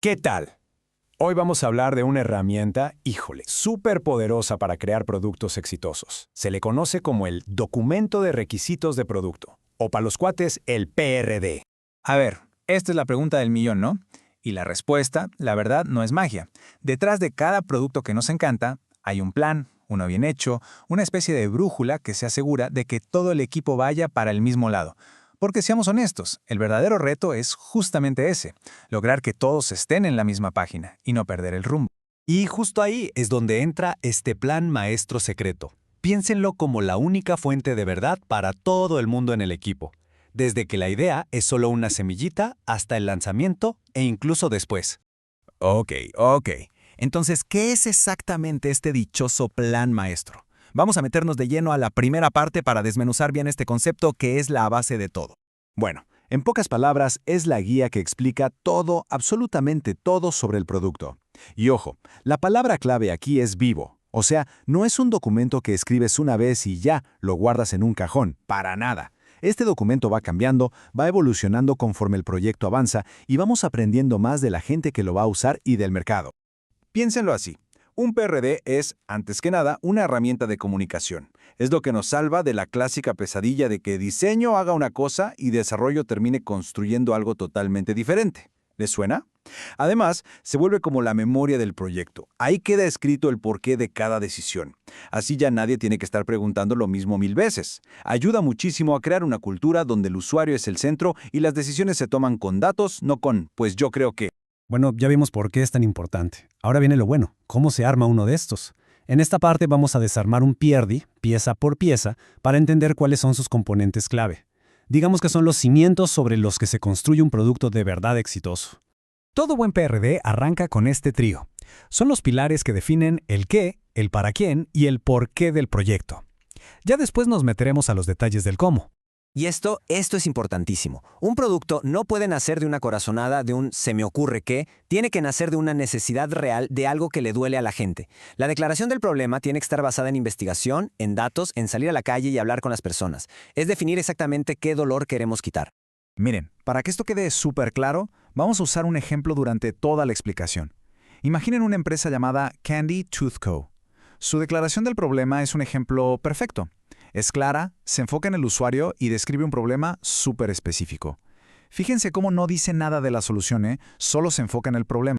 ¿Qué tal? Hoy vamos a hablar de una herramienta, híjole, súper poderosa para crear productos exitosos. Se le conoce como el documento de requisitos de producto, o para los cuates, el PRD. A ver, esta es la pregunta del millón, ¿no? Y la respuesta, la verdad, no es magia. Detrás de cada producto que nos encanta, hay un plan, uno bien hecho, una especie de brújula que se asegura de que todo el equipo vaya para el mismo lado. Porque seamos honestos, el verdadero reto es justamente ese, lograr que todos estén en la misma página y no perder el rumbo. Y justo ahí es donde entra este plan maestro secreto. Piénsenlo como la única fuente de verdad para todo el mundo en el equipo. Desde que la idea es solo una semillita hasta el lanzamiento e incluso después. Ok. Entonces, ¿qué es exactamente este dichoso plan maestro? Vamos a meternos de lleno a la primera parte para desmenuzar bien este concepto que es la base de todo. Bueno, en pocas palabras, es la guía que explica todo, absolutamente todo sobre el producto. Y ojo, la palabra clave aquí es vivo. O sea, no es un documento que escribes una vez y ya lo guardas en un cajón, para nada. Este documento va cambiando, va evolucionando conforme el proyecto avanza y vamos aprendiendo más de la gente que lo va a usar y del mercado. Piénsenlo así. Un PRD es, antes que nada, una herramienta de comunicación. Es lo que nos salva de la clásica pesadilla de que diseño haga una cosa y desarrollo termine construyendo algo totalmente diferente. ¿Les suena? Además, se vuelve como la memoria del proyecto. Ahí queda escrito el porqué de cada decisión. Así ya nadie tiene que estar preguntando lo mismo 1000 veces. Ayuda muchísimo a crear una cultura donde el usuario es el centro y las decisiones se toman con datos, no con, pues yo creo que. Bueno, ya vimos por qué es tan importante. Ahora viene lo bueno, ¿cómo se arma uno de estos? En esta parte vamos a desarmar un PRD, pieza por pieza, para entender cuáles son sus componentes clave. Digamos que son los cimientos sobre los que se construye un producto de verdad exitoso. Todo buen PRD arranca con este trío. Son los pilares que definen el qué, el para quién y el por qué del proyecto. Ya después nos meteremos a los detalles del cómo. Y esto es importantísimo. Un producto no puede nacer de una corazonada, de un se me ocurre que, tiene que nacer de una necesidad real de algo que le duele a la gente. La declaración del problema tiene que estar basada en investigación, en datos, en salir a la calle y hablar con las personas. Es definir exactamente qué dolor queremos quitar. Miren, para que esto quede súper claro, vamos a usar un ejemplo durante toda la explicación. Imaginen una empresa llamada Candy Tooth Co. Su declaración del problema es un ejemplo perfecto. Es clara, se enfoca en el usuario y describe un problema súper específico. Fíjense cómo no dice nada de la solución, solo se enfoca en el problema.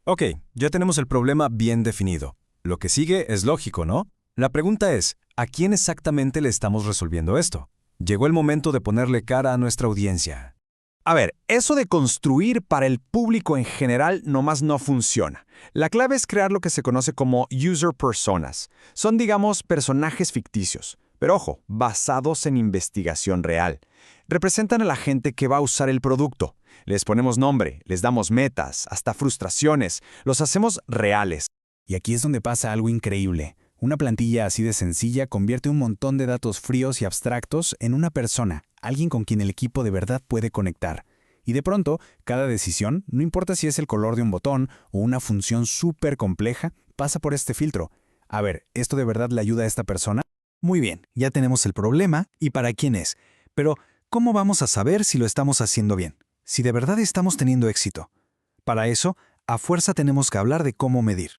Ok, ya tenemos el problema bien definido. Lo que sigue es lógico, ¿no? La pregunta es, ¿a quién exactamente le estamos resolviendo esto? Llegó el momento de ponerle cara a nuestra audiencia. A ver, eso de construir para el público en general nomás no funciona. La clave es crear lo que se conoce como user personas. Son, digamos, personajes ficticios. Pero ojo, basados en investigación real. Representan a la gente que va a usar el producto. Les ponemos nombre, les damos metas, hasta frustraciones. Los hacemos reales. Y aquí es donde pasa algo increíble. Una plantilla así de sencilla convierte un montón de datos fríos y abstractos en una persona, alguien con quien el equipo de verdad puede conectar. Y de pronto, cada decisión, no importa si es el color de un botón o una función súper compleja, pasa por este filtro. A ver, ¿esto de verdad le ayuda a esta persona? Muy bien, ya tenemos el problema y para quién es. Pero, ¿cómo vamos a saber si lo estamos haciendo bien? Si de verdad estamos teniendo éxito. Para eso, a fuerza tenemos que hablar de cómo medir.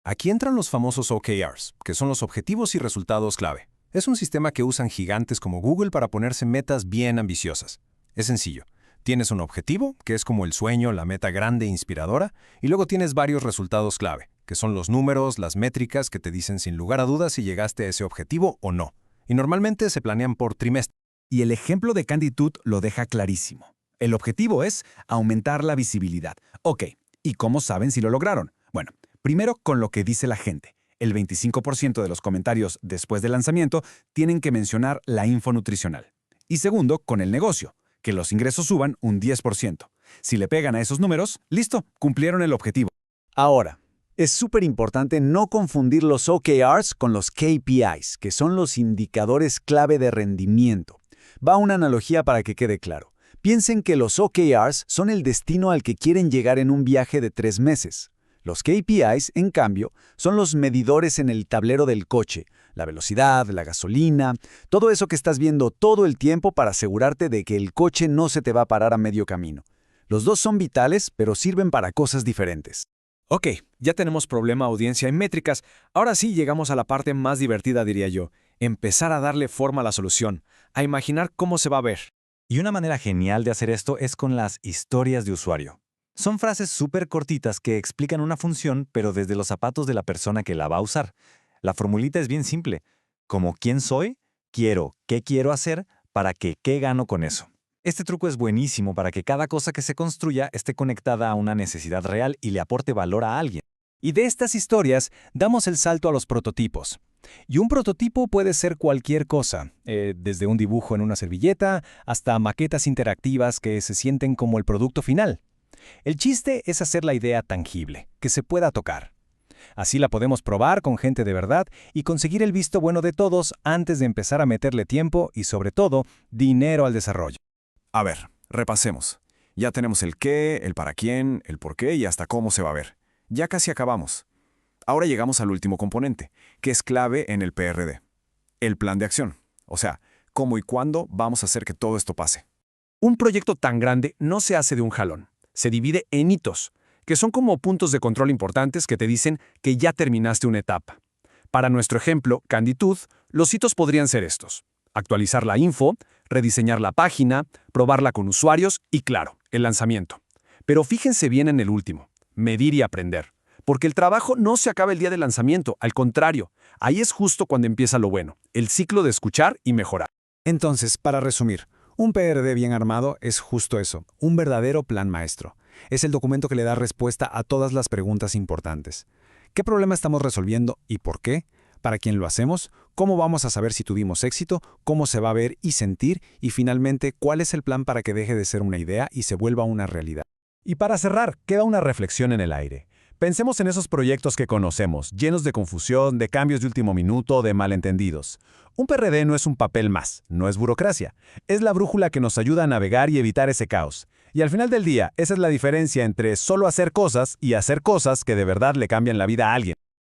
Aquí entran los famosos OKRs, que son los objetivos y resultados clave. Es un sistema que usan gigantes como Google para ponerse metas bien ambiciosas. Es sencillo. Tienes un objetivo, que es como el sueño, la meta grande e inspiradora, y luego tienes varios resultados clave, que son los números, las métricas que te dicen sin lugar a dudas si llegaste a ese objetivo o no. Y normalmente se planean por trimestre. Y el ejemplo de Candy Tooth lo deja clarísimo. El objetivo es aumentar la visibilidad. Ok, ¿y cómo saben si lo lograron? Bueno, primero con lo que dice la gente. El 25% de los comentarios después del lanzamiento tienen que mencionar la info nutricional. Y segundo, con el negocio, que los ingresos suban un 10%. Si le pegan a esos números, listo, cumplieron el objetivo. Ahora, es súper importante no confundir los OKRs con los KPIs, que son los indicadores clave de rendimiento. Va una analogía para que quede claro. Piensen que los OKRs son el destino al que quieren llegar en un viaje de 3 meses. Los KPIs, en cambio, son los medidores en el tablero del coche, la velocidad, la gasolina, todo eso que estás viendo todo el tiempo para asegurarte de que el coche no se te va a parar a medio camino. Los dos son vitales, pero sirven para cosas diferentes. Ok, ya tenemos problema, audiencia y métricas. Ahora sí llegamos a la parte más divertida, diría yo. Empezar a darle forma a la solución, a imaginar cómo se va a ver. Y una manera genial de hacer esto es con las historias de usuario. Son frases súper cortitas que explican una función, pero desde los zapatos de la persona que la va a usar. La formulita es bien simple. Como ¿quién soy? Quiero, ¿qué quiero hacer? Para que, ¿qué gano con eso? Este truco es buenísimo para que cada cosa que se construya esté conectada a una necesidad real y le aporte valor a alguien. Y de estas historias damos el salto a los prototipos. Y un prototipo puede ser cualquier cosa, desde un dibujo en una servilleta hasta maquetas interactivas que se sienten como el producto final. El chiste es hacer la idea tangible, que se pueda tocar. Así la podemos probar con gente de verdad y conseguir el visto bueno de todos antes de empezar a meterle tiempo y, sobre todo, dinero al desarrollo. A ver, repasemos. Ya tenemos el qué, el para quién, el por qué y hasta cómo se va a ver. Ya casi acabamos. Ahora llegamos al último componente, que es clave en el PRD. El plan de acción. O sea, cómo y cuándo vamos a hacer que todo esto pase. Un proyecto tan grande no se hace de un jalón. Se divide en hitos, que son como puntos de control importantes que te dicen que ya terminaste una etapa. Para nuestro ejemplo, Canditud, los hitos podrían ser estos: actualizar la info, rediseñar la página, probarla con usuarios y, claro, el lanzamiento. Pero fíjense bien en el último, medir y aprender. Porque el trabajo no se acaba el día del lanzamiento, al contrario, ahí es justo cuando empieza lo bueno, el ciclo de escuchar y mejorar. Entonces, para resumir, un PRD bien armado es justo eso, un verdadero plan maestro. Es el documento que le da respuesta a todas las preguntas importantes. ¿Qué problema estamos resolviendo y por qué? ¿Para quién lo hacemos? ¿Cómo vamos a saber si tuvimos éxito? ¿Cómo se va a ver y sentir? Y finalmente, ¿cuál es el plan para que deje de ser una idea y se vuelva una realidad? Y para cerrar, queda una reflexión en el aire. Pensemos en esos proyectos que conocemos, llenos de confusión, de cambios de último minuto, de malentendidos. Un PRD no es un papel más, no es burocracia. Es la brújula que nos ayuda a navegar y evitar ese caos. Y al final del día, esa es la diferencia entre solo hacer cosas y hacer cosas que de verdad le cambian la vida a alguien.